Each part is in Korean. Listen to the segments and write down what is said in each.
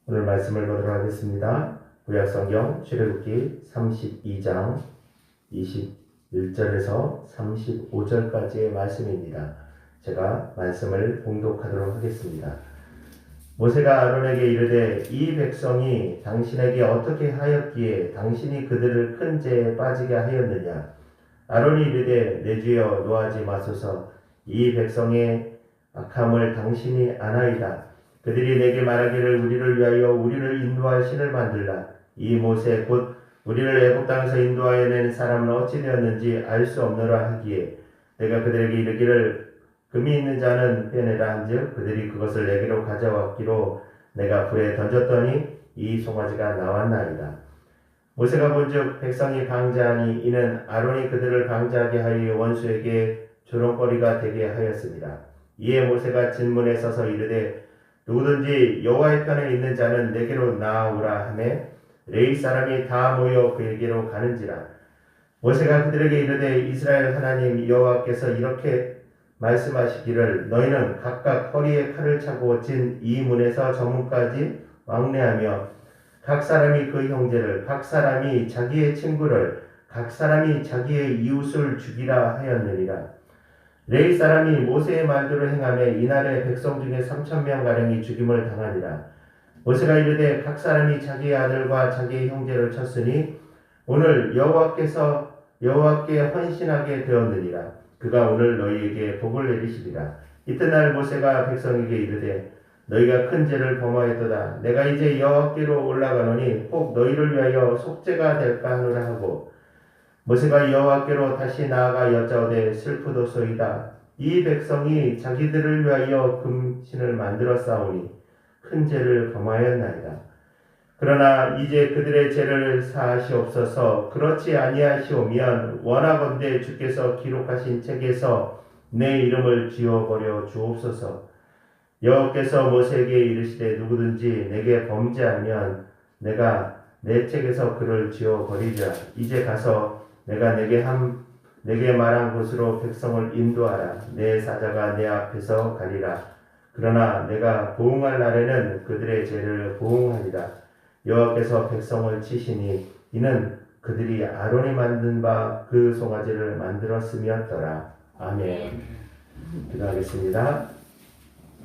오늘 말씀을 보도록 하겠습니다. 구약성경 출애굽기 32장 21절에서 35절까지의 말씀입니다. 제가 말씀을 봉독하도록 하겠습니다. 모세가 아론에게 이르되 이 백성이 당신에게 어떻게 하였기에 당신이 그들을 큰 죄에 빠지게 하였느냐. 아론이 이르되 내 주여 노하지 마소서. 이 백성의 악함을 당신이 아나이다. 그들이 내게 말하기를 우리를 위하여 우리를 인도할 신을 만들라. 이 모세 곧 우리를 애굽 땅에서 인도하여 낸 사람은 어찌 되었는지 알 수 없노라 하기에 내가 그들에게 이르기를 금이 있는 자는 빼내라 한즉 그들이 그것을 내게로 가져왔기로 내가 불에 던졌더니 이 송아지가 나왔나이다. 모세가 본즉 백성이 방자하니 이는 아론이 그들을 방자하게 하여 원수에게 조롱거리가 되게 하였습니다. 이에 모세가 진문에 서서 이르되 누구든지 여호와의 편에 있는 자는 내게로 나아오라 하매 레위 사람이 다 모여 그에게로 가는지라. 모세가 그들에게 이르되 이스라엘 하나님 여호와께서 이렇게 말씀하시기를 너희는 각각 허리에 칼을 차고 진 이 문에서 저 문까지 왕래하며 각 사람이 그 형제를 각 사람이 자기의 친구를 각 사람이 자기의 이웃을 죽이라 하였느니라. 레위 사람이 모세의 말대로 행하매 이날에 백성 중에 3,000명가량이 죽임을 당하니라. 모세가 이르되 각 사람이 자기의 아들과 자기의 형제를 쳤으니 오늘 여호와께 헌신하게 되었느니라. 그가 오늘 너희에게 복을 내리시리라. 이튿날 모세가 백성에게 이르되 너희가 큰 죄를 범하였도다. 내가 이제 여호와께로 올라가노니 혹 너희를 위하여 속죄가 될까 하노라 하고 모세가 여호와께로 다시 나아가 여짜오되 슬프도소이다. 이 백성이 자기들을 위하여 금신을 만들어 싸우니 큰 죄를 범하였나이다. 그러나 이제 그들의 죄를 사하시옵소서. 그렇지 아니하시오면 원하건대 주께서 기록하신 책에서 내 이름을 지워버려 주옵소서. 여호와께서 모세에게 이르시되 누구든지 내게 범죄하면 내가 내 책에서 그를 지워버리리라. 이제 가서 내가 내게 말한 곳으로 백성을 인도하라. 내 사자가 내 앞에서 가리라. 그러나 내가 보응할 날에는 그들의 죄를 보응하리라. 여호와께서 백성을 치시니 이는 그들이 아론이 만든 바 그 송아지를 만들었음이었더라. 아멘. 기도하겠습니다.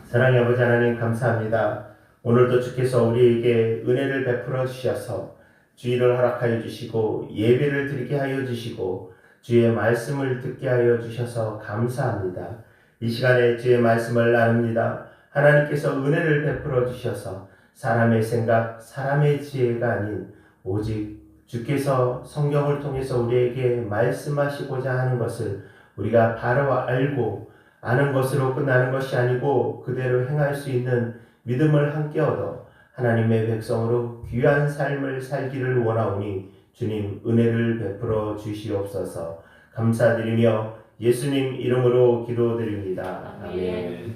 사랑의 아버지 하나님 감사합니다. 오늘도 주께서 우리에게 은혜를 베풀어 주셔서 주의를 허락하여 주시고 예배를 드리게 하여 주시고 주의 말씀을 듣게 하여 주셔서 감사합니다. 이 시간에 주의 말씀을 나눕니다. 하나님께서 은혜를 베풀어 주셔서 사람의 생각, 사람의 지혜가 아닌 오직 주께서 성경을 통해서 우리에게 말씀하시고자 하는 것을 우리가 바로 알고 아는 것으로 끝나는 것이 아니고 그대로 행할 수 있는 믿음을 함께 얻어 하나님의 백성으로 귀한 삶을 살기를 원하오니 주님 은혜를 베풀어 주시옵소서. 감사드리며 예수님 이름으로 기도드립니다. 아멘.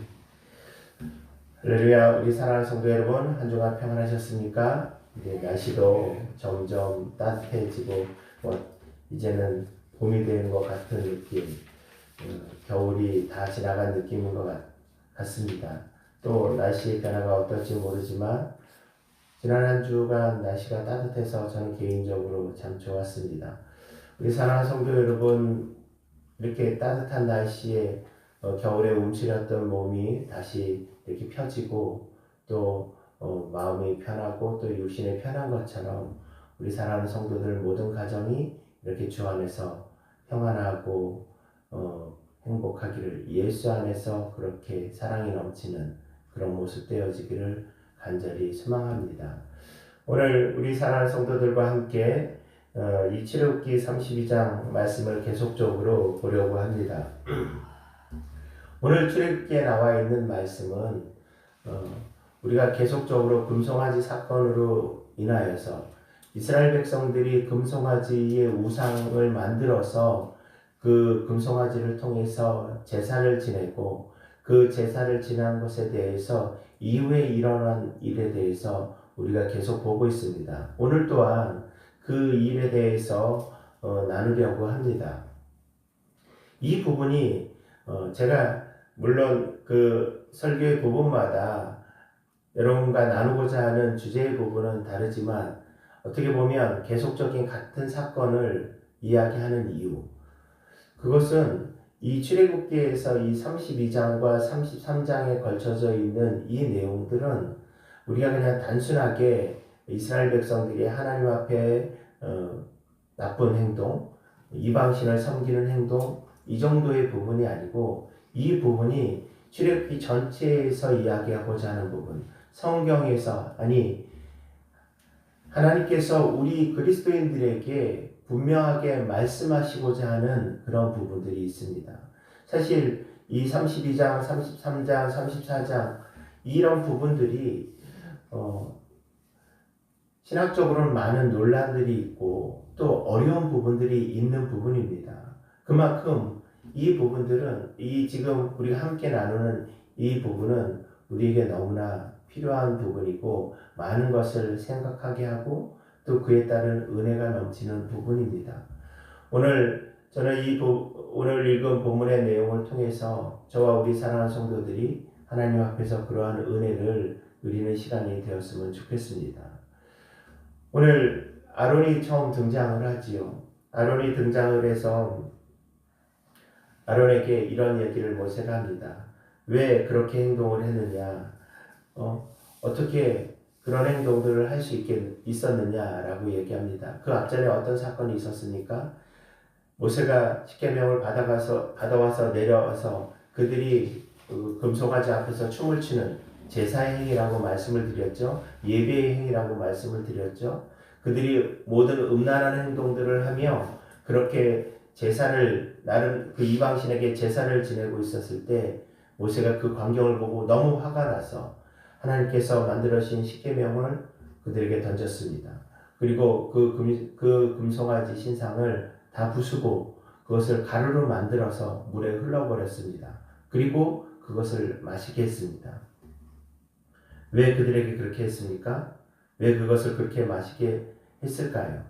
할렐루야. 우리 사랑하는 성도 여러분, 한 주간 평안하셨습니까? 이제 날씨도 점점 따뜻해지고 이제는 봄이 되는 것 같은 느낌, 겨울이 다 지나간 느낌인 것 같습니다. 또 날씨의 변화가 어떨지 모르지만 지난 한 주간 날씨가 따뜻해서 저는 개인적으로 참 좋았습니다. 우리 사랑하는 성도 여러분, 이렇게 따뜻한 날씨에 겨울에 움츠렸던 몸이 다시 이렇게 펴지고 또 마음이 편하고 또 육신이 편한 것처럼 우리 사랑하는 성도들 모든 가정이 이렇게 주 안에서 평안하고 행복하기를, 예수 안에서 그렇게 사랑이 넘치는 그런 모습 되어지기를 간절히 소망합니다. 오늘 우리 사랑하는 성도들과 함께 이 출애굽기 32장 말씀을 계속적으로 보려고 합니다. 오늘 출애굽기에 나와 있는 말씀은 우리가 계속적으로 금송아지 사건으로 인하여서 이스라엘 백성들이 금송아지의 우상을 만들어서 그 금송아지를 통해서 제사를 지내고 그 제사를 지난 것에 대해서 이후에 일어난 일에 대해서 우리가 계속 보고 있습니다. 오늘 또한 그 일에 대해서 나누려고 합니다. 이 부분이 제가 물론 그 설교의 부분마다 여러분과 나누고자 하는 주제의 부분은 다르지만 어떻게 보면 계속적인 같은 사건을 이야기하는 이유, 그것은 이 출애굽기에서 이 32장과 33장에 걸쳐져 있는 이 내용들은 우리가 그냥 단순하게 이스라엘 백성들이 하나님 앞에 나쁜 행동, 이방신을 섬기는 행동, 이 정도의 부분이 아니고 이 부분이 출애굽기 전체에서 이야기하고자 하는 부분, 성경에서, 아니 하나님께서 우리 그리스도인들에게 분명하게 말씀하시고자 하는 그런 부분들이 있습니다. 사실 이 32장, 33장, 34장 이런 부분들이 신학적으로는 많은 논란들이 있고 또 어려운 부분들이 있는 부분입니다. 그만큼 이 부분들은, 이 지금 우리가 함께 나누는 이 부분은 우리에게 너무나 필요한 부분이고 많은 것을 생각하게 하고 또 그에 따른 은혜가 넘치는 부분입니다. 오늘 저는 오늘 읽은 본문의 내용을 통해서 저와 우리 사랑하는 성도들이 하나님 앞에서 그러한 은혜를 누리는 시간이 되었으면 좋겠습니다. 오늘 아론이 처음 등장을 하지요. 아론이 등장을 해서 아론에게 이런 얘기를 모세가 합니다. 왜 그렇게 행동을 했느냐? 어떻게 그런 행동들을 할 수 있었느냐라고 얘기합니다. 그 앞전에 어떤 사건이 있었습니까? 모세가 십계명을 받아와서 내려와서 그들이 금송아지 앞에서 춤을 추는 제사의 행위라고 말씀을 드렸죠. 예배의 행위라고 말씀을 드렸죠. 그들이 모든 음란한 행동들을 하며 그렇게 제사를, 나름 그 이방신에게 제사를 지내고 있었을 때 모세가 그 광경을 보고 너무 화가 나서 하나님께서 만들어주신 십계명을 그들에게 던졌습니다. 그리고 그 금송아지 신상을 다 부수고 그것을 가루로 만들어서 물에 흘러버렸습니다. 그리고 그것을 마시게 했습니다. 왜 그들에게 그렇게 했습니까? 왜 그것을 그렇게 마시게 했을까요?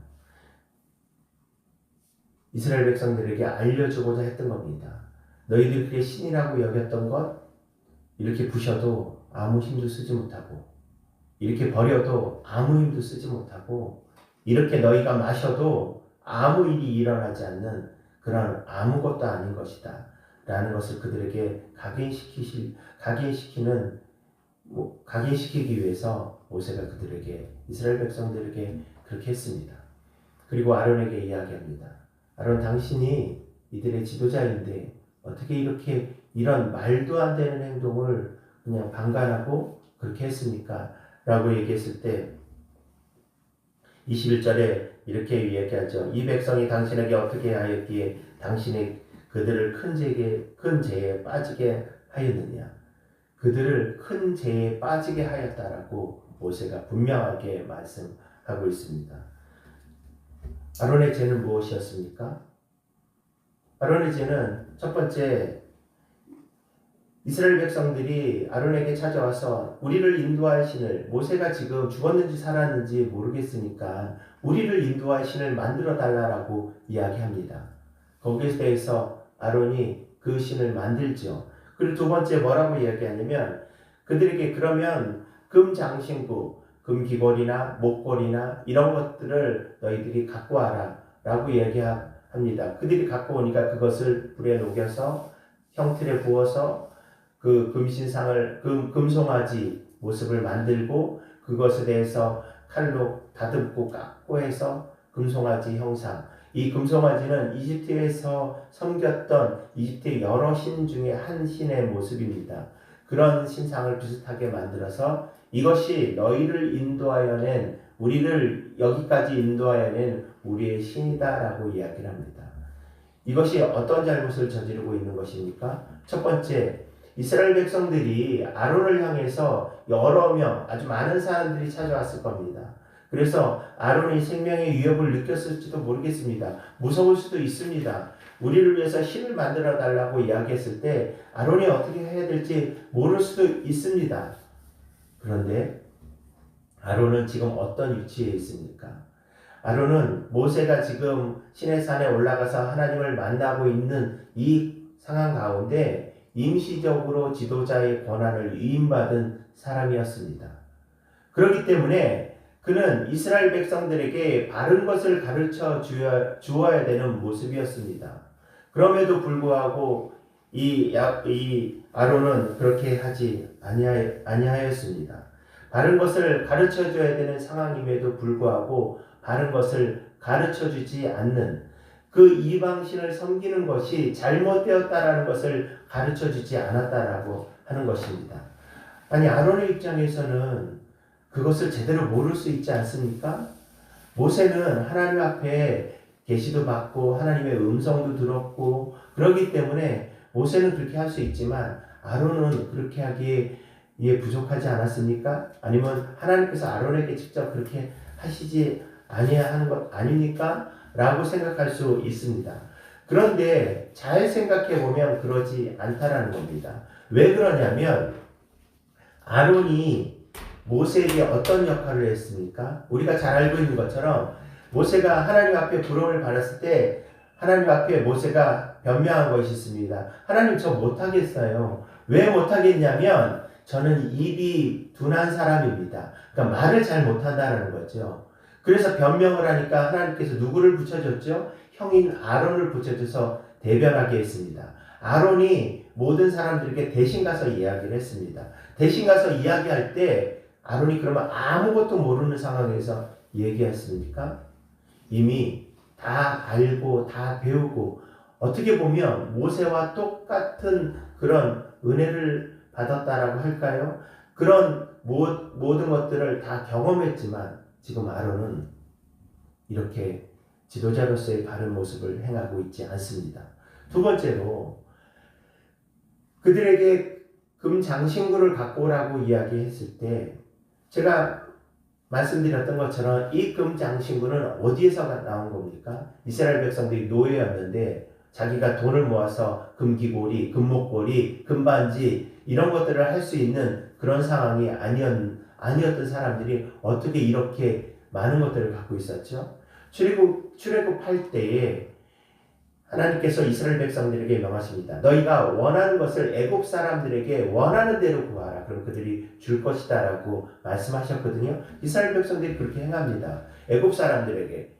이스라엘 백성들에게 알려주고자 했던 겁니다. 너희들이 그게 신이라고 여겼던 것, 이렇게 부셔도 아무 힘도 쓰지 못하고, 이렇게 버려도 아무 힘도 쓰지 못하고, 이렇게 너희가 마셔도 아무 일이 일어나지 않는 그런 아무것도 아닌 것이다 라는 것을 그들에게 각인시키기 위해서 모세가 그들에게, 이스라엘 백성들에게 그렇게 했습니다. 그리고 아론에게 이야기합니다. 아론, 당신이 이들의 지도자인데 어떻게 이렇게 이런 말도 안 되는 행동을 그냥 방관하고 그렇게 했습니까? 라고 얘기했을 때 21절에 이렇게 얘기하죠. 이 백성이 당신에게 어떻게 하였기에 당신이 그들을 큰 죄에 빠지게 하였느냐. 그들을 큰 죄에 빠지게 하였다라고 모세가 분명하게 말씀하고 있습니다. 아론의 죄는 무엇이었습니까? 아론의 죄는 첫 번째, 이스라엘 백성들이 아론에게 찾아와서 우리를 인도할 신을, 모세가 지금 죽었는지 살았는지 모르겠으니까 우리를 인도할 신을 만들어 달라고 이야기합니다. 거기에 대해서 아론이 그 신을 만들죠. 그리고 두 번째 뭐라고 이야기하냐면 그들에게 그러면 금장신구, 금귀걸이나 목걸이나 이런 것들을 너희들이 갖고 와라 라고 얘기합니다. 그들이 갖고 오니까 그것을 불에 녹여서 형틀에 부어서 그 금신상을, 금송아지 모습을 만들고 그것에 대해서 칼로 다듬고 깎고 해서 금송아지 형상, 이 금송아지는 이집트에서 섬겼던 이집트의 여러 신 중에 한 신의 모습입니다. 그런 신상을 비슷하게 만들어서 이것이 너희를 인도하여 낸, 우리를 여기까지 인도하여 낸 우리의 신이다라고 이야기를 합니다. 이것이 어떤 잘못을 저지르고 있는 것입니까? 첫 번째, 이스라엘 백성들이 아론을 향해서 여러 명, 아주 많은 사람들이 찾아왔을 겁니다. 그래서 아론이 생명의 위협을 느꼈을지도 모르겠습니다. 무서울 수도 있습니다. 우리를 위해서 신을 만들어 달라고 이야기했을 때 아론이 어떻게 해야 될지 모를 수도 있습니다. 그런데 아론은 지금 어떤 위치에 있습니까? 아론은 모세가 지금 시내산에 올라가서 하나님을 만나고 있는 이 상황 가운데 임시적으로 지도자의 권한을 위임받은 사람이었습니다. 그렇기 때문에 그는 이스라엘 백성들에게 바른 것을 가르쳐 주어야 되는 모습이었습니다. 그럼에도 불구하고 이 아론은 그렇게 하지 아니하였습니다. 바른 것을 가르쳐 줘야 되는 상황임에도 불구하고 바른 것을 가르쳐 주지 않는 그 이방신을 섬기는 것이 잘못되었다라는 것을 가르쳐 주지 않았다라고 하는 것입니다. 아니, 아론의 입장에서는 그것을 제대로 모를 수 있지 않습니까? 모세는 하나님 앞에 계시도 받고 하나님의 음성도 들었고 그러기 때문에 모세는 그렇게 할 수 있지만 아론은 그렇게 하기에 부족하지 않았습니까? 아니면 하나님께서 아론에게 직접 그렇게 하시지 아니해야 하는 것 아닙니까? 라고 생각할 수 있습니다. 그런데 잘 생각해 보면 그러지 않다라는 겁니다. 왜 그러냐면 아론이 모세에게 어떤 역할을 했습니까? 우리가 잘 알고 있는 것처럼 모세가 하나님 앞에 부름을 받았을 때 하나님 앞에 모세가 변명한 것이 있습니다. 하나님, 저 못하겠어요. 왜 못하겠냐면 저는 입이 둔한 사람입니다. 그러니까 말을 잘 못한다는 거죠. 그래서 변명을 하니까 하나님께서 누구를 붙여줬죠? 형인 아론을 붙여줘서 대변하게 했습니다. 아론이 모든 사람들에게 대신 가서 이야기를 했습니다. 대신 가서 이야기할 때 아론이 그러면 아무것도 모르는 상황에서 얘기했습니까? 이미 다 알고 다 배우고 어떻게 보면 모세와 똑같은 그런 은혜를 받았다라고 할까요? 그런 모든 것들을 다 경험했지만 지금 아론은 이렇게 지도자로서의 바른 모습을 행하고 있지 않습니다. 두 번째로 그들에게 금 장신구를 갖고 오라고 이야기했을 때 제가 말씀드렸던 것처럼 이 금 장신구는 어디에서 나온 겁니까? 이스라엘 백성들이 노예였는데 자기가 돈을 모아서 금귀고리, 금목걸이, 금반지 이런 것들을 할 수 있는 그런 상황이 아니었던 사람들이 어떻게 이렇게 많은 것들을 갖고 있었죠? 출애굽할 때에 하나님께서 이스라엘 백성들에게 명하십니다. 너희가 원하는 것을 애굽 사람들에게 원하는 대로 구하라. 그럼 그들이 줄 것이다 라고 말씀하셨거든요. 이스라엘 백성들이 그렇게 행합니다. 애굽 사람들에게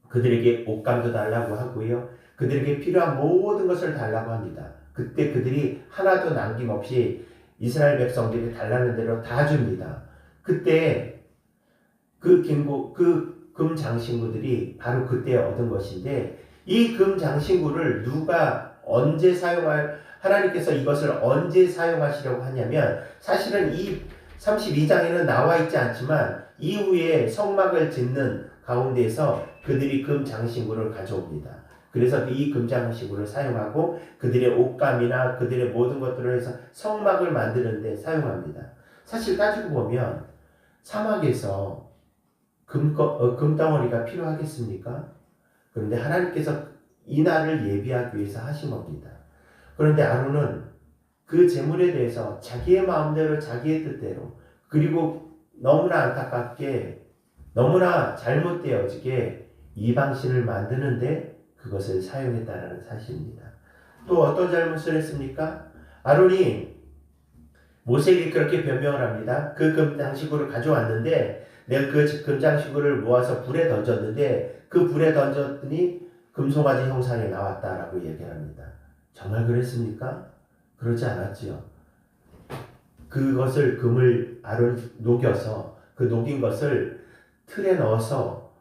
그들에게 옷감도 달라고 하고요. 그들에게 필요한 모든 것을 달라고 합니다. 그때 그들이 하나도 남김없이 이스라엘 백성들이 달라는 대로 다 줍니다. 그때 그 금 장신구들이 바로 그때 얻은 것인데 이 금 장신구를 누가 언제 하나님께서 이것을 언제 사용하시려고 하냐면 사실은 이 32장에는 나와 있지 않지만 이후에 성막을 짓는 가운데서 그들이 금 장신구를 가져옵니다. 그래서 이 금 장신구를 사용하고 그들의 옷감이나 그들의 모든 것들을 해서 성막을 만드는 데 사용합니다. 사실 따지고 보면 사막에서 금덩어리가 필요하겠습니까? 그런데 하나님께서 이 날을 예비하기 위해서 하신 겁니다. 그런데 아론은 그 제물에 대해서 자기의 마음대로 자기의 뜻대로 그리고 너무나 안타깝게 너무나 잘못되어지게 이방신을 만드는데 그것을 사용했다는 사실입니다. 또 어떤 잘못을 했습니까? 아론이 모세에게 그렇게 변명을 합니다. 그 금장식구를 가져왔는데 내가 그 금장식구를 모아서 불에 던졌는데 그 불에 던졌더니 금송아지 형상이 나왔다라고 얘기합니다. 정말 그랬습니까? 그렇지 않았지요. 그것을 금을 아론이 녹여서 그 녹인 것을 틀에 넣어서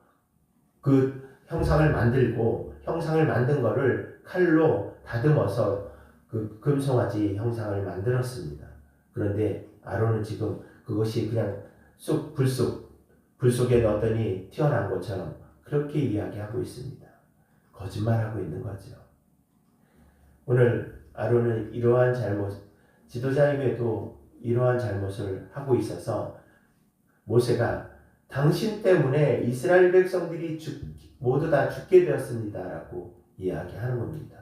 그 형상을 만들고 형상을 만든 거를 칼로 다듬어서 그 금송아지 형상을 만들었습니다. 그런데 아론은 지금 그것이 그냥 불 속에 넣었더니 튀어나온 것처럼 그렇게 이야기하고 있습니다. 거짓말하고 있는 거죠. 오늘 아론은 이러한 지도자임에도 이러한 잘못을 하고 있어서 모세가 당신 때문에 이스라엘 백성들이 모두 다 죽게 되었습니다 라고 이야기하는 겁니다.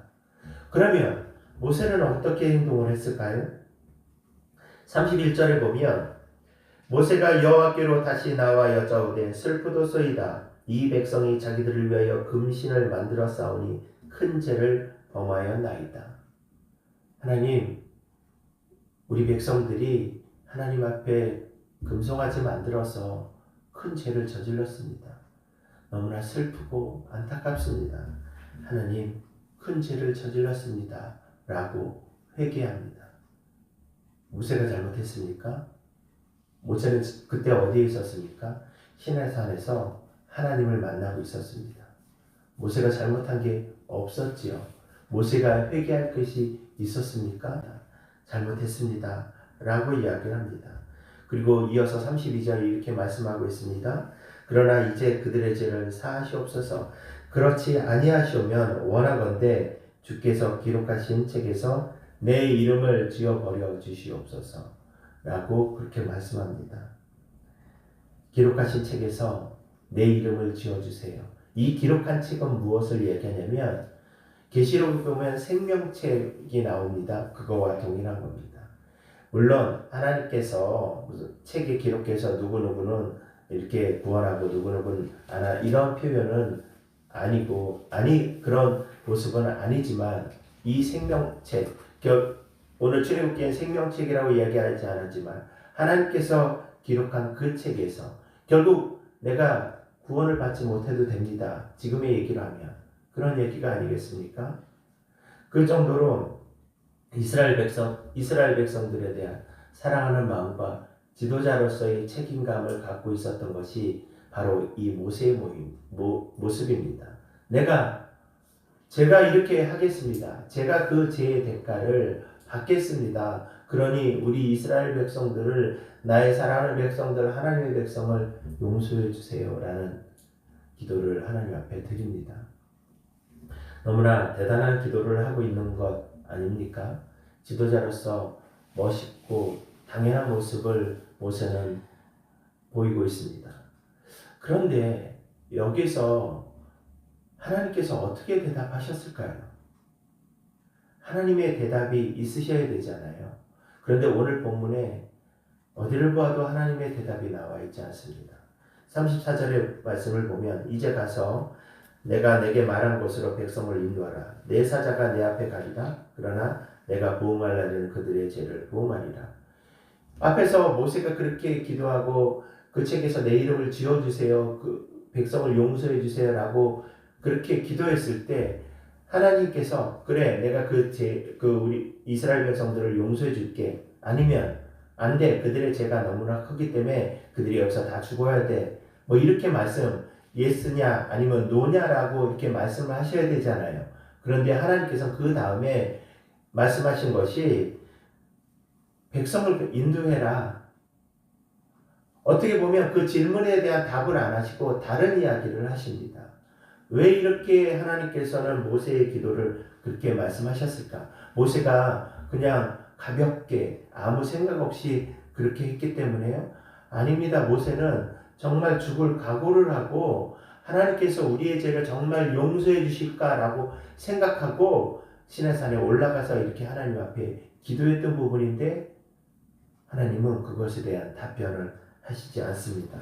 그러면 모세는 어떻게 행동을 했을까요? 31절에 보면 모세가 여호와께로 다시 나와 여짜오되 슬프도소이다. 이 백성이 자기들을 위하여 금신을 만들어 싸우니 큰 죄를 범하였나이다. 하나님, 우리 백성들이 하나님 앞에 금송아지 만들어서 큰 죄를 저질렀습니다. 너무나 슬프고 안타깝습니다. 하나님, 큰 죄를 저질렀습니다. 라고 회개합니다. 모세가 잘못했습니까? 모세는 그때 어디에 있었습니까? 시내산에서 하나님을 만나고 있었습니다. 모세가 잘못한 게 없었지요. 모세가 회개할 것이 있었습니까? 잘못했습니다. 라고 이야기를 합니다. 그리고 이어서 32절 이렇게 말씀하고 있습니다. 그러나 이제 그들의 죄를 사하시옵소서. 그렇지 아니하시오면 원하건대 주께서 기록하신 책에서 내 이름을 지워버려 주시옵소서. 라고 그렇게 말씀합니다. 기록하신 책에서 내 이름을 지워주세요. 이 기록한 책은 무엇을 얘기하냐면 계시록에 보면 생명책이 나옵니다. 그거와 동일한 겁니다. 물론 하나님께서 책에 기록해서 누구누구는 이렇게 구원하고 누구누구는 이런 표현은 아니고 그런 모습은 아니지만 이 생명책 오늘 출애굽기엔 생명책이라고 이야기하지 않았지만 하나님께서 기록한 그 책에서 결국 내가 구원을 받지 못해도 됩니다. 지금의 얘기를 하면 그런 얘기가 아니겠습니까? 그 정도로 이스라엘 백성들에 대한 사랑하는 마음과 지도자로서의 책임감을 갖고 있었던 것이 바로 이 모세의 모습입니다. 제가 이렇게 하겠습니다. 제가 그 죄의 대가를 받겠습니다. 그러니 우리 이스라엘 백성들을 나의 사랑하는 백성들 하나님의 백성을 용서해 주세요. 라는 기도를 하나님 앞에 드립니다. 너무나 대단한 기도를 하고 있는 것 아닙니까? 지도자로서 멋있고 당연한 모습을 모세는 보이고 있습니다. 그런데 여기서 하나님께서 어떻게 대답하셨을까요? 하나님의 대답이 있으셔야 되잖아요. 그런데 오늘 본문에 어디를 보아도 하나님의 대답이 나와 있지 않습니다. 34절의 말씀을 보면 이제 가서 내가 내게 말한 곳으로 백성을 인도하라. 내 사자가 내 앞에 가리라. 그러나 내가 보응할 날에는 그들의 죄를 보응하리라. 앞에서 모세가 그렇게 기도하고 그 책에서 내 이름을 지어주세요. 그 백성을 용서해 주세요. 라고 그렇게 기도했을 때 하나님께서 그래 내가 우리 이스라엘 백성들을 용서해 줄게. 아니면 안 돼. 그들의 죄가 너무나 크기 때문에 그들이 여기서 다 죽어야 돼. 뭐 이렇게 예스냐 아니면 노냐라고 이렇게 말씀을 하셔야 되잖아요. 그런데 하나님께서 그 다음에 말씀하신 것이 백성을 인도해라. 어떻게 보면 그 질문에 대한 답을 안 하시고 다른 이야기를 하십니다. 왜 이렇게 하나님께서는 모세의 기도를 그렇게 말씀하셨을까? 모세가 그냥 가볍게 아무 생각 없이 그렇게 했기 때문에요? 아닙니다. 모세는 정말 죽을 각오를 하고 하나님께서 우리의 죄를 정말 용서해 주실까라고 생각하고 시내산에 올라가서 이렇게 하나님 앞에 기도했던 부분인데 하나님은 그것에 대한 답변을 하시지 않습니다.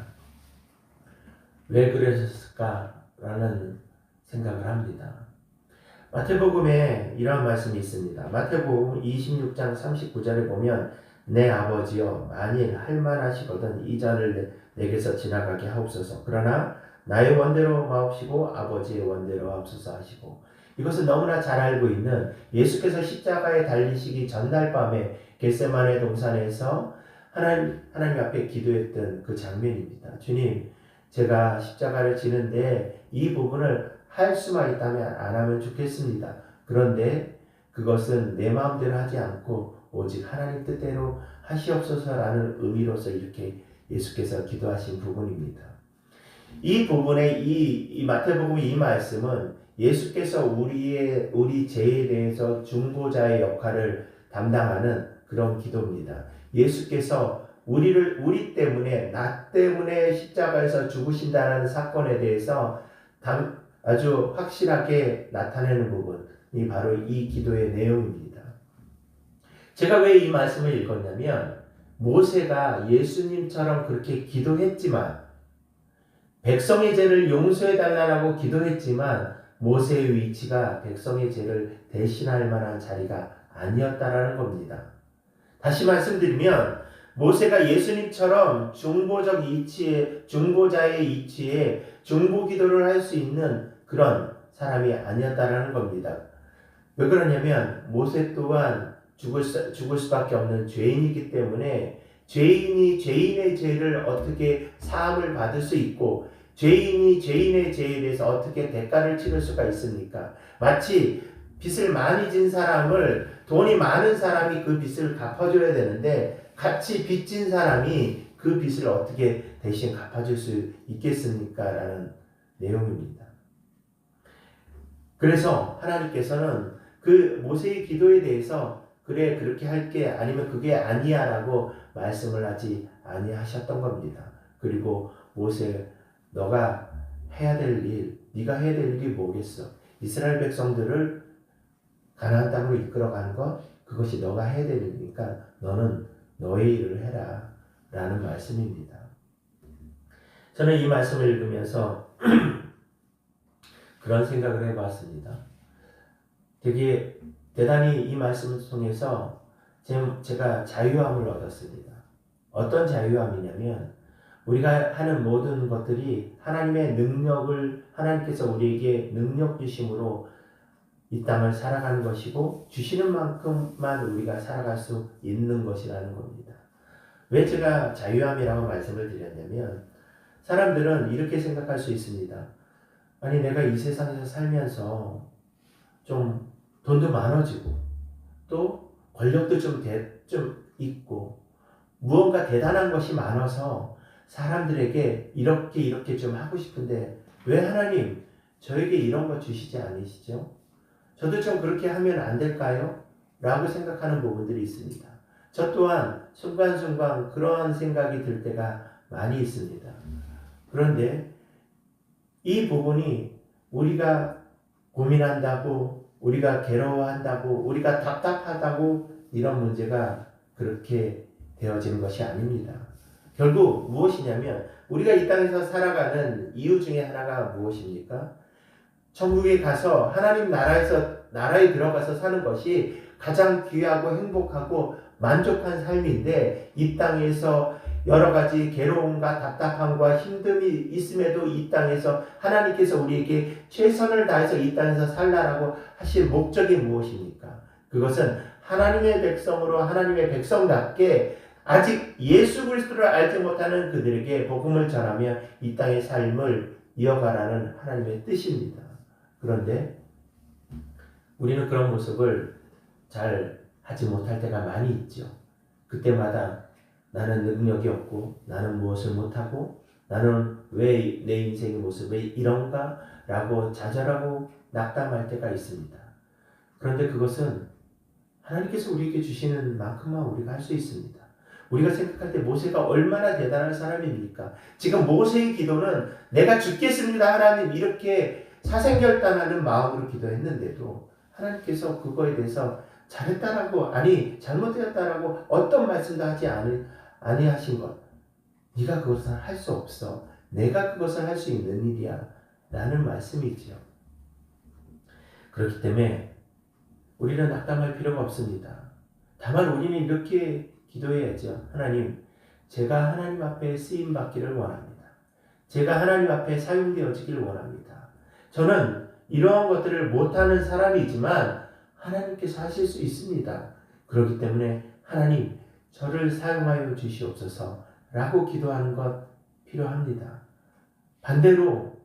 왜 그러셨을까라는 생각을 합니다. 마태복음에 이런 말씀이 있습니다. 마태복음 26장 39절에 보면 내 아버지여 만일 할만하시거든 이 잔을 내게서 지나가게 하옵소서. 그러나 나의 원대로 마옵시고 아버지의 원대로 하옵소서 하시고 이것은 너무나 잘 알고 있는 예수께서 십자가에 달리시기 전날 밤에 겟세마네 동산에서 하나님 앞에 기도했던 그 장면입니다. 주님, 제가 십자가를 지는데 이 부분을 할 수만 있다면 안 하면 좋겠습니다. 그런데 그것은 내 마음대로 하지 않고 오직 하나님 뜻대로 하시옵소서라는 의미로서 이렇게 예수께서 기도하신 부분입니다. 이 부분에 이 마태복음의 이 말씀은 예수께서 우리 죄에 대해서 중보자의 역할을 담당하는 그런 기도입니다. 예수께서 우리 때문에 나 때문에 십자가에서 죽으신다는 사건에 대해서 아주 확실하게 나타내는 부분이 바로 이 기도의 내용입니다. 제가 왜 이 말씀을 읽었냐면 모세가 예수님처럼 그렇게 기도했지만 백성의 죄를 용서해 달라고 기도했지만 모세의 위치가 백성의 죄를 대신할 만한 자리가 아니었다라는 겁니다. 다시 말씀드리면 모세가 예수님처럼 중보자의 이치에 중보 기도를 할 수 있는 그런 사람이 아니었다라는 겁니다. 왜 그러냐면 모세 또한 죽을 수밖에 없는 죄인이기 때문에 죄인이 죄인의 죄를 어떻게 사함을 받을 수 있고 죄인이 죄인의 죄에 대해서 어떻게 대가를 치를 수가 있습니까? 마치 빚을 많이 진 사람을 돈이 많은 사람이 그 빚을 갚아줘야 되는데 같이 빚진 사람이 그 빚을 어떻게 대신 갚아줄 수 있겠습니까? 라는 내용입니다. 그래서 하나님께서는 그 모세의 기도에 대해서 그래 그렇게 할게 아니면 그게 아니야 라고 말씀을 하지 아니하셨던 겁니다. 그리고 모세 너가 해야 될 일, 네가 해야 될 일이 뭐겠어? 이스라엘 백성들을 가나안 땅으로 이끌어가는 것 그것이 너가 해야 될 일이니까 너는 너의 일을 해라 라는 말씀입니다. 저는 이 말씀을 읽으면서 그런 생각을 해봤습니다. 되게 대단히 이 말씀을 통해서 제가 자유함을 얻었습니다. 어떤 자유함이냐면 우리가 하는 모든 것들이 하나님의 능력을 하나님께서 우리에게 능력 주심으로 이 땅을 살아가는 것이고 주시는 만큼만 우리가 살아갈 수 있는 것이라는 겁니다. 왜 제가 자유함이라고 말씀을 드렸냐면 사람들은 이렇게 생각할 수 있습니다. 아니 내가 이 세상에서 살면서 좀 돈도 많아지고 또 권력도 좀 있고 무언가 대단한 것이 많아서 사람들에게 이렇게 좀 하고 싶은데 왜 하나님 저에게 이런 거 주시지 않으시죠? 저도 좀 그렇게 하면 안 될까요? 라고 생각하는 부분들이 있습니다. 저 또한 순간순간 그런 생각이 들 때가 많이 있습니다. 그런데 이 부분이 우리가 고민한다고 우리가 괴로워한다고 우리가 답답하다고 이런 문제가 그렇게 되어지는 것이 아닙니다. 결국 무엇이냐면 우리가 이 땅에서 살아가는 이유 중에 하나가 무엇입니까? 천국에 가서 하나님 나라에 들어가서 사는 것이 가장 귀하고 행복하고 만족한 삶인데 이 땅에서 여러 가지 괴로움과 답답함과 힘듦이 있음에도 이 땅에서 하나님께서 우리에게 최선을 다해서 이 땅에서 살라라고 하신 목적이 무엇입니까? 그것은 하나님의 백성으로 하나님의 백성답게 아직 예수 그리스도를 알지 못하는 그들에게 복음을 전하며 이 땅의 삶을 이어가라는 하나님의 뜻입니다. 그런데 우리는 그런 모습을 잘 하지 못할 때가 많이 있죠. 그때마다 나는 능력이 없고 나는 무엇을 못하고 나는 왜 내 인생의 모습이 이런가? 라고 좌절하고 낙담할 때가 있습니다. 그런데 그것은 하나님께서 우리에게 주시는 만큼만 우리가 할 수 있습니다. 우리가 생각할 때 모세가 얼마나 대단한 사람입니까? 지금 모세의 기도는 내가 죽겠습니다 하나님 이렇게 사생결단하는 마음으로 기도했는데도 하나님께서 그거에 대해서 잘했다라고 아니 잘못했다라고 어떤 말씀도 하지 아니하신 것. 네가 그것을 할 수 없어. 내가 그것을 할 수 있는 일이야 라는 말씀이지요. 그렇기 때문에 우리는 낙담할 필요가 없습니다. 다만 우리는 이렇게 기도해야죠. 하나님, 제가 하나님 앞에 쓰임 받기를 원합니다. 제가 하나님 앞에 사용되어지길 원합니다. 저는 이러한 것들을 못하는 사람이지만 하나님께서 하실 수 있습니다. 그렇기 때문에 하나님, 저를 사용하여 주시옵소서 라고 기도하는 것 필요합니다. 반대로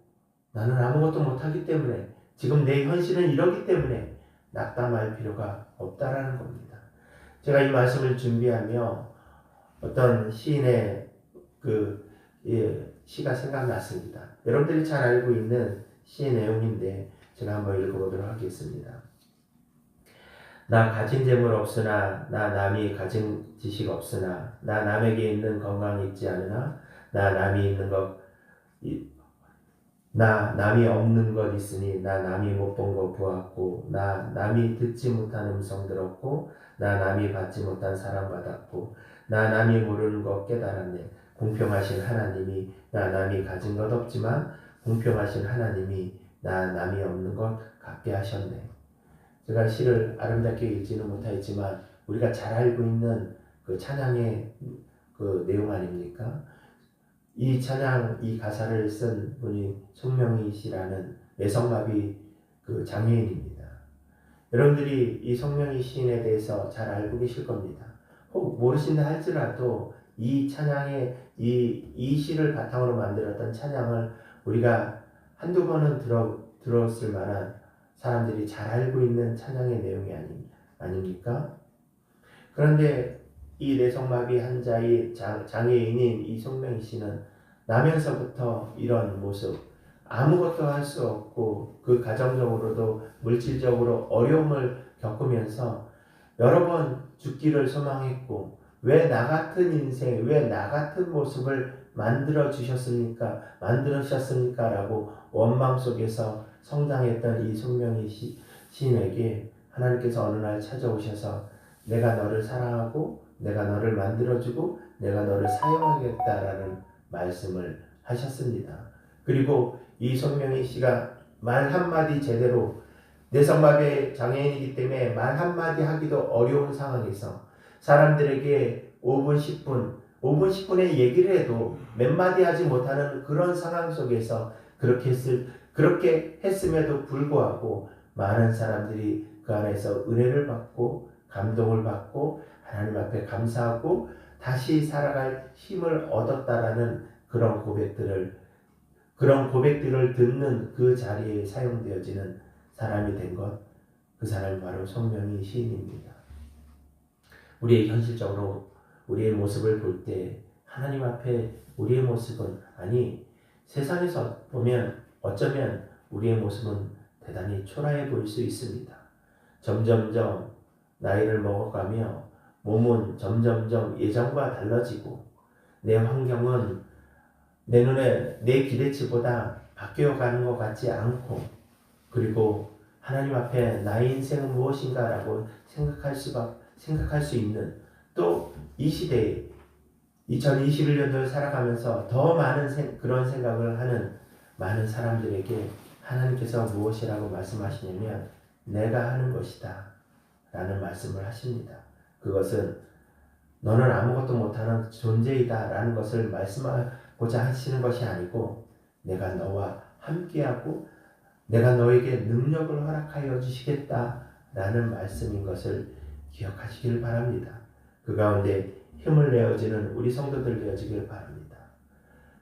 나는 아무것도 못하기 때문에 지금 내 현실은 이러기 때문에 낙담할 필요가 없다라는 겁니다. 제가 이 말씀을 준비하며 어떤 시인의 시가 생각났습니다. 여러분들이 잘 알고 있는 시의 내용인데 제가 한번 읽어보도록 하겠습니다. 나 가진 재물 없으나 나 남이 가진 지식 없으나 나 남에게 있는 건강이 있지 않으나 나 남이 없는 것 있으니 나 남이 못 본 것 보았고 나 남이 듣지 못한 음성 들었고 나 남이 받지 못한 사랑 받았고 나 남이 모르는 것 깨달았네. 공평하신 하나님이 나 남이 가진 것 없지만 공평하신 하나님이 나 남이 없는 것 갖게 하셨네. 제가 시를 아름답게 읽지는 못하였지만 우리가 잘 알고 있는 그 찬양의 그 내용 아닙니까? 이 찬양, 이 가사를 쓴 분이 송명희 씨라는 뇌성마비 그 장애인입니다. 여러분들이 이 송명희 시인에 대해서 잘 알고 계실 겁니다. 혹 모르신다 할지라도 이 찬양의 이 시를 바탕으로 만들었던 찬양을 우리가 한두 번은 들었을 만한 사람들이 잘 알고 있는 찬양의 내용이 아닙니까? 그런데 이 뇌성마비 환자의 장애인인 이 송명희 씨는 나면서부터 이런 모습, 아무것도 할 수 없고 그 가정적으로도 물질적으로 어려움을 겪으면서 여러 번 죽기를 소망했고, 왜 나 같은 인생, 왜 나 같은 모습을 만들어 주셨습니까? 라고 원망 속에서 성장했던 이 송명희 시인에게 하나님께서 어느 날 찾아오셔서 내가 너를 사랑하고 내가 너를 만들어주고 내가 너를 사용하겠다라는 말씀을 하셨습니다. 그리고 이 송명희 씨가 말 한마디 제대로, 뇌성마비 장애인이기 때문에 말 한마디 하기도 어려운 상황에서 사람들에게 5분 10분의 얘기를 해도 몇 마디 하지 못하는 그런 상황 속에서 그렇게 했음에도 불구하고 많은 사람들이 그 안에서 은혜를 받고 감동을 받고 하나님 앞에 감사하고 다시 살아갈 힘을 얻었다라는 그런 고백들을 듣는 그 자리에 사용되어지는 사람이 된 것, 그 사람이 바로 송명희 시인입니다. 우리의 현실적으로 우리의 모습을 볼 때 하나님 앞에 우리의 모습은, 아니 세상에서 보면 어쩌면 우리의 모습은 대단히 초라해 보일 수 있습니다. 점점점 나이를 먹어가며 몸은 점점점 예전과 달라지고 내 환경은 내 눈에 내 기대치보다 바뀌어가는 것 같지 않고, 그리고 하나님 앞에 나의 인생은 무엇인가 라고 생각할 수 있는, 또 이 시대에 2021년도를 살아가면서 더 많은 그런 생각을 하는 많은 사람들에게 하나님께서 무엇이라고 말씀하시냐면 내가 하는 것이다 라는 말씀을 하십니다. 그것은 너는 아무것도 못하는 존재이다 라는 것을 말씀하고자 하시는 것이 아니고, 내가 너와 함께하고 내가 너에게 능력을 허락하여 주시겠다 라는 말씀인 것을 기억하시길 바랍니다. 그 가운데 힘을 내어주는 우리 성도들 되어지길 바랍니다.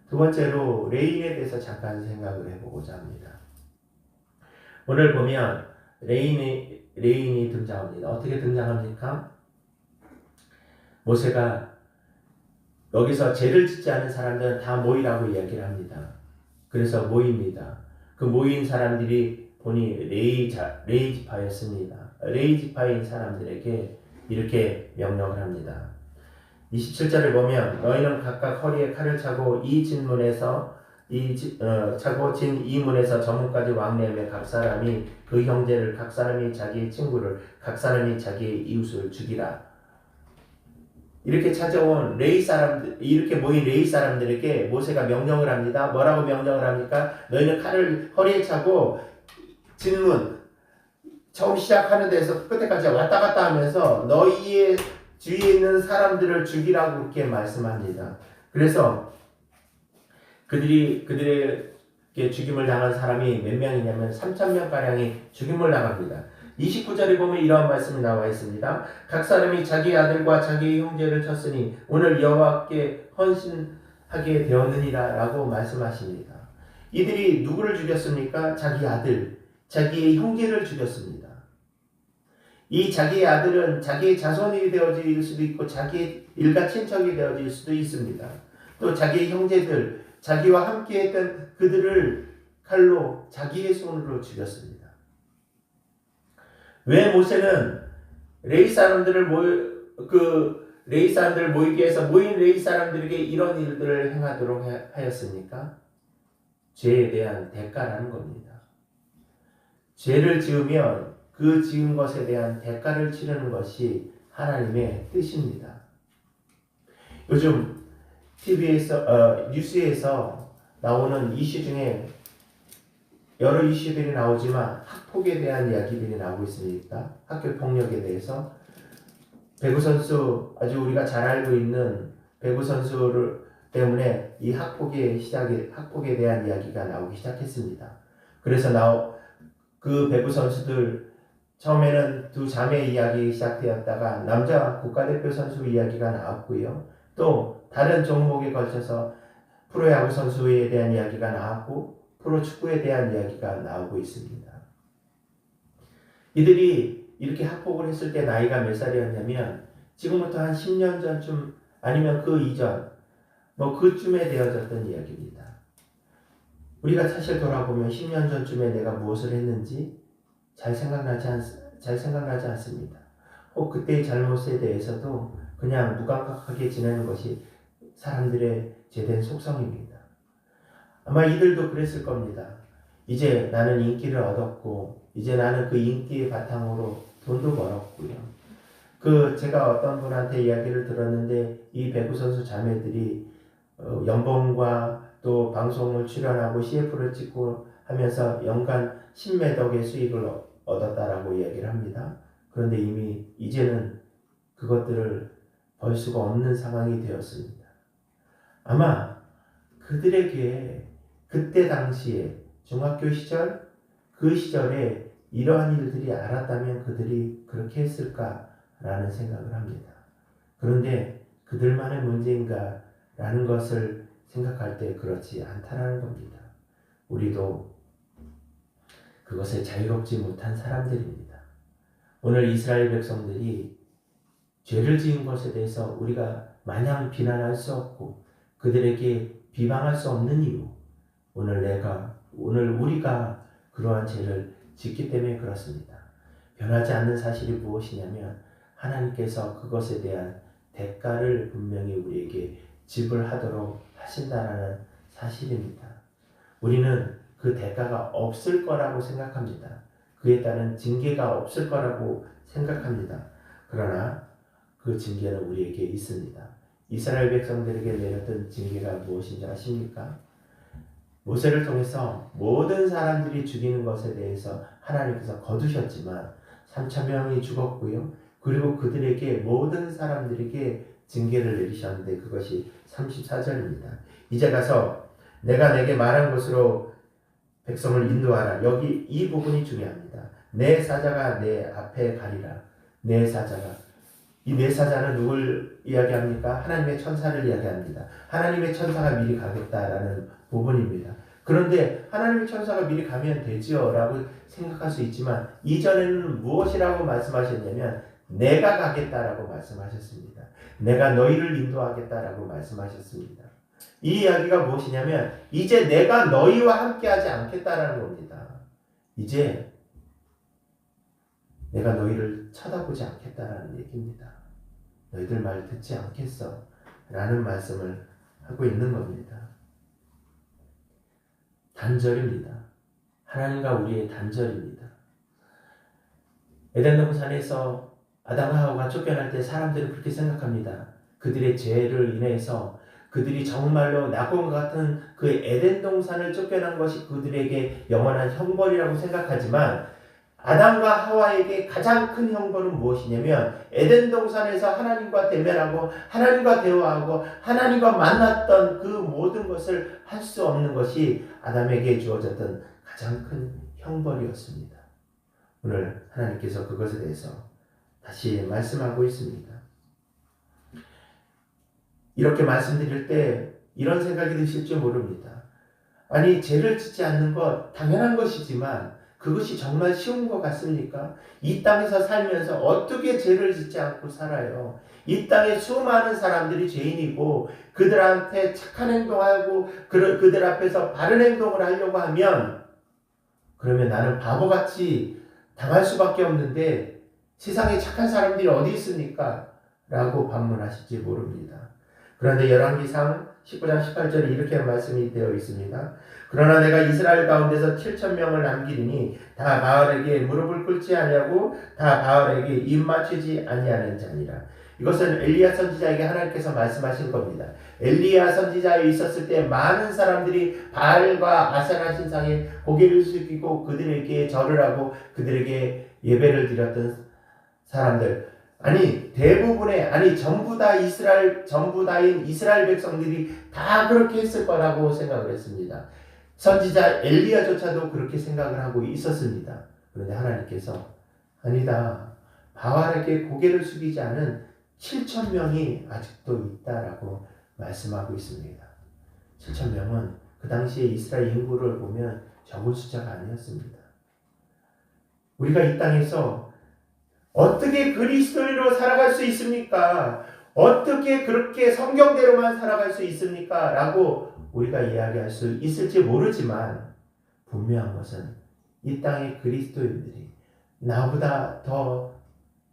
두 번째로 레인에 대해서 잠깐 생각을 해보고자 합니다. 오늘 보면 레인이 등장합니다. 어떻게 등장합니까? 모세가 여기서 죄를 짓지 않은 사람들은 다 모이라고 이야기를 합니다. 그래서 모입니다. 그 모인 사람들이 보니 레이 지파였습니다. 레이 지파인 사람들에게 이렇게 명령을 합니다. 27절을 보면 너희는 각각 허리에 칼을 차고 진 이 문에서 저 문까지 왕래하며 각 사람이 그 형제를, 각 사람이 자기의 친구를, 각 사람이 자기의 이웃을 죽이라. 이렇게 찾아온 이렇게 모인 레위 사람들에게 모세가 명령을 합니다. 뭐라고 명령을 합니까? 너희는 칼을 허리에 차고 진문, 처음 시작하는 데서 끝에까지 왔다 갔다 하면서 너희의 주위에 있는 사람들을 죽이라고 그렇게 말씀합니다. 그래서 그들에게 죽임을 당한 사람이 몇 명이냐면 3,000명가량이 죽임을 당합니다. 29절에 보면 이러한 말씀이 나와 있습니다. 각 사람이 자기 아들과 자기 형제를 쳤으니 오늘 여호와께 헌신하게 되었느니라 라고 말씀하십니다. 이들이 누구를 죽였습니까? 자기 아들, 자기의 형제를 죽였습니다. 이 자기의 아들은 자기의 자손이 되어질 수도 있고 자기의 일가 친척이 되어질 수도 있습니다. 또 자기의 형제들, 자기와 함께했던 그들을 칼로 자기의 손으로 죽였습니다. 왜 모세는 레위 사람들을 모이게 해서 모인 레위 사람들에게 이런 일들을 행하도록 하였습니까? 죄에 대한 대가라는 겁니다. 죄를 지으면 그 지은 것에 대한 대가를 치르는 것이 하나님의 뜻입니다. 요즘 TV에서 뉴스에서 나오는 이슈 중에 여러 이슈들이 나오지만 학폭에 대한 이야기들이 나오고 있습니다. 학교 폭력에 대해서 배구 선수, 아주 우리가 잘 알고 있는 배구 선수를 때문에 이 학폭에 대한 이야기가 나오기 시작했습니다. 그래서 그 배구 선수들 처음에는 두 자매 이야기 시작되었다가 남자 국가대표 선수 이야기가 나왔고요. 또 다른 종목에 걸쳐서 프로야구 선수에 대한 이야기가 나왔고 프로축구에 대한 이야기가 나오고 있습니다. 이들이 이렇게 학폭을 했을 때 나이가 몇 살이었냐면 지금부터 한 10년 전쯤 아니면 그 이전 그쯤에 되어졌던 이야기입니다. 우리가 사실 돌아보면 10년 전쯤에 내가 무엇을 했는지 잘 생각나지 않습니다. 혹 그때의 잘못에 대해서도 그냥 무감각하게 지내는 것이 사람들의 죄된 속성입니다. 아마 이들도 그랬을 겁니다. 이제 나는 인기를 얻었고 이제 나는 그 인기의 바탕으로 돈도 벌었고요. 제가 어떤 분한테 이야기를 들었는데 이 배구 선수 자매들이 연봉과 또 방송을 출연하고 CF를 찍고 하면서 연간 10매덕의 수익을 얻었다라고 이야기를 합니다. 그런데 이미 이제는 그것들을 벌 수가 없는 상황이 되었습니다. 아마 그들에게 그때 당시에 중학교 시절 그 시절에 이러한 일들이 알았다면 그들이 그렇게 했을까라는 생각을 합니다. 그런데 그들만의 문제인가 라는 것을 생각할 때 그렇지 않다라는 겁니다. 우리도 그것에 자유롭지 못한 사람들입니다. 오늘 이스라엘 백성들이 죄를 지은 것에 대해서 우리가 마냥 비난할 수 없고 그들에게 비방할 수 없는 이유, 오늘 우리가 그러한 죄를 짓기 때문에 그렇습니다. 변하지 않는 사실이 무엇이냐면 하나님께서 그것에 대한 대가를 분명히 우리에게 지불하도록 하신다라는 사실입니다. 우리는 그 대가가 없을 거라고 생각합니다. 그에 따른 징계가 없을 거라고 생각합니다. 그러나 그 징계는 우리에게 있습니다. 이스라엘 백성들에게 내렸던 징계가 무엇인지 아십니까? 모세를 통해서 모든 사람들이 죽이는 것에 대해서 하나님께서 거두셨지만 3,000명이 죽었고요. 그리고 그들에게 모든 사람들에게 징계를 내리셨는데 그것이 34절입니다. 이제 가서 내가 내게 말한 곳으로 백성을 인도하라. 여기 이 부분이 중요합니다. 내 사자가 내 앞에 가리라. 내 사자가. 이 내 사자는 누굴 이야기합니까? 하나님의 천사를 이야기합니다. 하나님의 천사가 미리 가겠다라는 부분입니다. 그런데 하나님의 천사가 미리 가면 되지요 라고 생각할 수 있지만 이전에는 무엇이라고 말씀하셨냐면 내가 가겠다라고 말씀하셨습니다. 내가 너희를 인도하겠다라고 말씀하셨습니다. 이 이야기가 무엇이냐면 이제 내가 너희와 함께하지 않겠다라는 겁니다. 이제 내가 너희를 쳐다보지 않겠다라는 얘기입니다. 너희들 말 듣지 않겠어 라는 말씀을 하고 있는 겁니다. 단절입니다. 하나님과 우리의 단절입니다. 에덴 동산에서 아담과 하와가 쫓겨날 때 사람들은 그렇게 생각합니다. 그들의 죄를 인해서 그들이 정말로 낙원과 같은 그 에덴 동산을 쫓겨난 것이 그들에게 영원한 형벌이라고 생각하지만 아담과 하와에게 가장 큰 형벌은 무엇이냐면 에덴 동산에서 하나님과 대면하고 하나님과 대화하고 하나님과 만났던 그 모든 것을 할 수 없는 것이 아담에게 주어졌던 가장 큰 형벌이었습니다. 오늘 하나님께서 그것에 대해서 다시 말씀하고 있습니다. 이렇게 말씀드릴 때 이런 생각이 드실지 모릅니다. 아니, 죄를 짓지 않는 것 당연한 것이지만 그것이 정말 쉬운 것 같습니까? 이 땅에서 살면서 어떻게 죄를 짓지 않고 살아요? 이 땅에 수많은 사람들이 죄인이고 그들한테 착한 행동하고 그들 앞에서 바른 행동을 하려고 하면 그러면 나는 바보같이 당할 수밖에 없는데 세상에 착한 사람들이 어디 있습니까? 라고 반문하실지 모릅니다. 그런데 열왕기상 19장 18절에 이렇게 말씀이 되어 있습니다. 그러나 내가 이스라엘 가운데서 7,000명을 남기리니 다 바알에게 무릎을 꿇지 아니하고 다 바알에게 입 맞추지 아니하는 자니라. 이것은 엘리야 선지자에게 하나님께서 말씀하신 겁니다. 엘리야 선지자에 있었을 때 많은 사람들이 바알과 아세라 신상에 고개를 숙이고 그들에게 절을 하고 그들에게 예배를 드렸던 사람들, 아니 대부분의 아니 전부 다인 이스라엘 백성들이 다 그렇게 했을 거라고 생각을 했습니다. 선지자 엘리야조차도 그렇게 생각을 하고 있었습니다. 그런데 하나님께서 아니다. 바알에게 고개를 숙이지 않은 7천 명이 아직도 있다라고 말씀하고 있습니다. 7천 명은 그 당시에 이스라엘 인구를 보면 적은 숫자가 아니었습니다. 우리가 이 땅에서 어떻게 그리스도인으로 살아갈 수 있습니까? 어떻게 그렇게 성경대로만 살아갈 수 있습니까? 라고 우리가 이야기할 수 있을지 모르지만 분명한 것은 이 땅의 그리스도인들이 나보다 더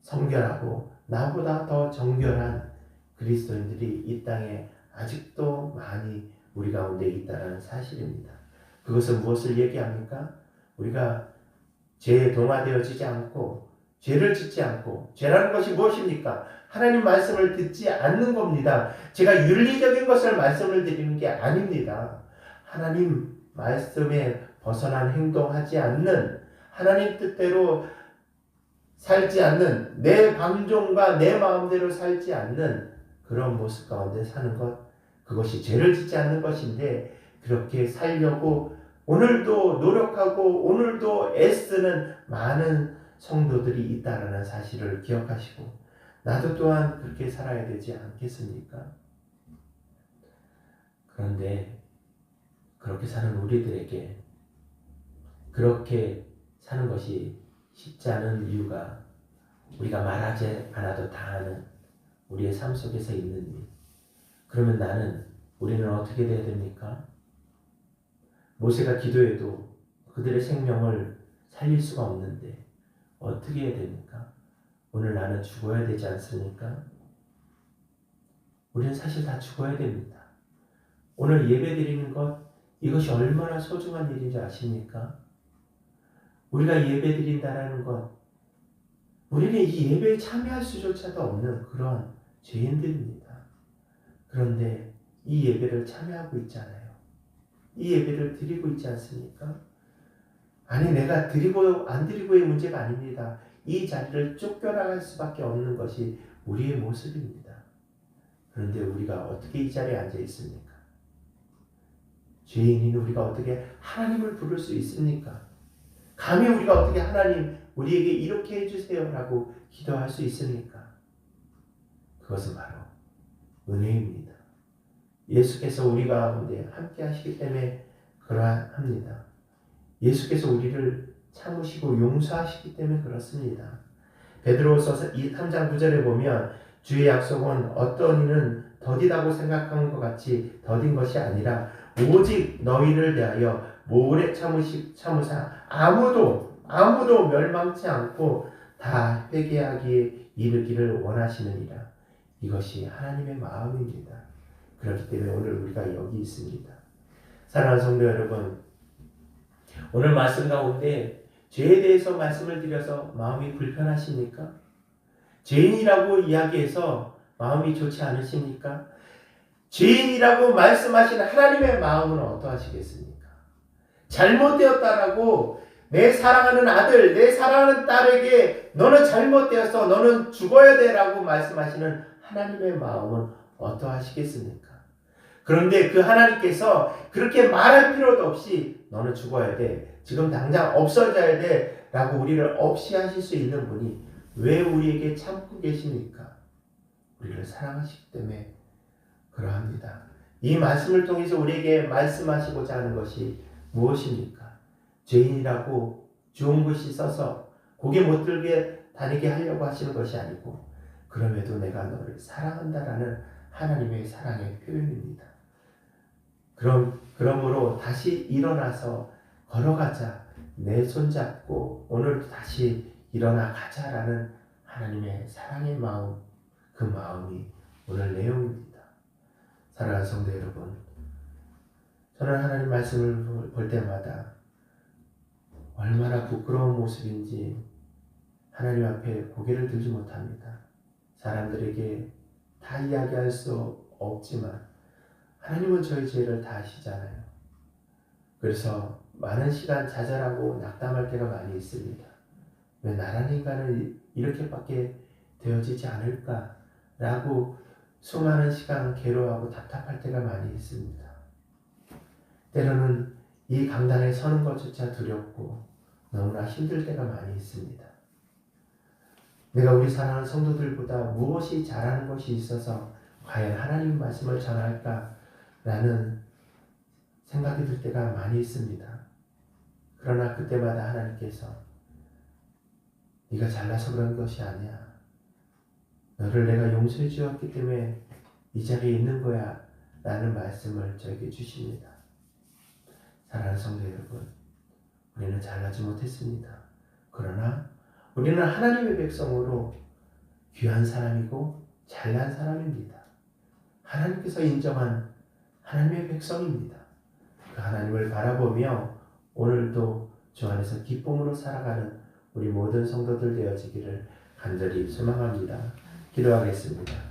성결하고 나보다 더 정결한 그리스도인들이 이 땅에 아직도 많이 우리 가운데 있다는 사실입니다. 그것은 무엇을 얘기합니까? 우리가 죄에 동화되어지지 않고 죄를 짓지 않고 죄라는 것이 무엇입니까? 하나님 말씀을 듣지 않는 겁니다. 제가 윤리적인 것을 말씀을 드리는 게 아닙니다. 하나님 말씀에 벗어난 행동하지 않는 하나님 뜻대로 살지 않는 내 방종과 내 마음대로 살지 않는 그런 모습 가운데 사는 것 그것이 죄를 짓지 않는 것인데 그렇게 살려고 오늘도 노력하고 오늘도 애쓰는 많은 성도들이 있다라는 사실을 기억하시고 나도 또한 그렇게 살아야 되지 않겠습니까? 그런데 그렇게 사는 우리들에게 그렇게 사는 것이 쉽지 않은 이유가 우리가 말하지 않아도 다 아는 우리의 삶 속에서 있는 일. 그러면 우리는 어떻게 돼야 됩니까? 모세가 기도해도 그들의 생명을 살릴 수가 없는데 어떻게 해야 됩니까? 오늘 나는 죽어야 되지 않습니까? 우리는 사실 다 죽어야 됩니다. 오늘 예배 드리는 것 이것이 얼마나 소중한 일인지 아십니까? 우리가 예배 드린다라는 것 우리는 이 예배에 참여할 수조차도 없는 그런 죄인들입니다. 그런데 이 예배를 참여하고 있잖아요. 이 예배를 드리고 있지 않습니까? 아니 내가 드리고 안 드리고의 문제가 아닙니다. 이 자리를 쫓겨나갈 수밖에 없는 것이 우리의 모습입니다. 그런데 우리가 어떻게 이 자리에 앉아 있습니까? 죄인인 우리가 어떻게 하나님을 부를 수 있습니까? 감히 우리가 어떻게 하나님 우리에게 이렇게 해주세요 라고 기도할 수 있습니까? 그것은 바로 은혜입니다. 예수께서 우리 가운데 함께 하시기 때문에 그러합니다. 예수께서 우리를 참으시고 용서하시기 때문에 그렇습니다. 베드로후서 3장 9절에 보면 주의 약속은 어떤 이는 더디다고 생각하는 것 같이 더딘 것이 아니라 오직 너희를 대하여 오래 참으사 아무도 멸망치 않고 다 회개하기에 이르기를 원하시느니라. 이것이 하나님의 마음입니다. 그렇기 때문에 오늘 우리가 여기 있습니다. 사랑하는 성도 여러분, 오늘 말씀 가운데 죄에 대해서 말씀을 드려서 마음이 불편하십니까? 죄인이라고 이야기해서 마음이 좋지 않으십니까? 죄인이라고 말씀하신 하나님의 마음은 어떠하시겠습니까? 잘못되었다라고 내 사랑하는 아들, 내 사랑하는 딸에게 너는 잘못되었어, 너는 죽어야 돼라고 말씀하시는 하나님의 마음은 어떠하시겠습니까? 그런데 그 하나님께서 그렇게 말할 필요도 없이 너는 죽어야 돼, 지금 당장 없어져야 돼 라고 우리를 없이 하실 수 있는 분이 왜 우리에게 참고 계십니까? 우리를 사랑하시기 때문에 그러합니다. 이 말씀을 통해서 우리에게 말씀하시고자 하는 것이 무엇입니까? 죄인이라고 좋은 글씨 써서 고개 못 들게 다니게 하려고 하시는 것이 아니고 그럼에도 내가 너를 사랑한다라는 하나님의 사랑의 표현입니다. 그러므로 다시 일어나서 걸어가자. 내 손잡고 오늘도 다시 일어나 가자라는 하나님의 사랑의 마음, 그 마음이 오늘 내용입니다. 사랑하는 성도 여러분, 저는 하나님 말씀을 볼 때마다 얼마나 부끄러운 모습인지 하나님 앞에 고개를 들지 못합니다. 사람들에게 다 이야기할 수 없지만 하나님은 저희 죄를 다 아시잖아요. 그래서 많은 시간 좌절하고 낙담할 때가 많이 있습니다. 왜 나라는 인간은 이렇게밖에 되어지지 않을까라고 수많은 시간 괴로워하고 답답할 때가 많이 있습니다. 때로는 이 강단에 서는 것조차 두렵고 너무나 힘들 때가 많이 있습니다. 내가 우리 사랑하는 성도들보다 무엇이 잘하는 것이 있어서 과연 하나님 말씀을 전할까라는 생각이 들 때가 많이 있습니다. 그러나 그때마다 하나님께서 네가 잘나서 그런 것이 아니야. 너를 내가 용서해 주었기 때문에 이 자리에 있는 거야 라는 말씀을 저에게 주십니다. 사랑하는 성도 여러분, 우리는 잘나지 못했습니다. 그러나 우리는 하나님의 백성으로 귀한 사람이고 잘난 사람입니다. 하나님께서 인정한 하나님의 백성입니다. 그 하나님을 바라보며 오늘도 주 안에서 기쁨으로 살아가는 우리 모든 성도들 되어지기를 간절히 소망합니다. 기도하겠습니다.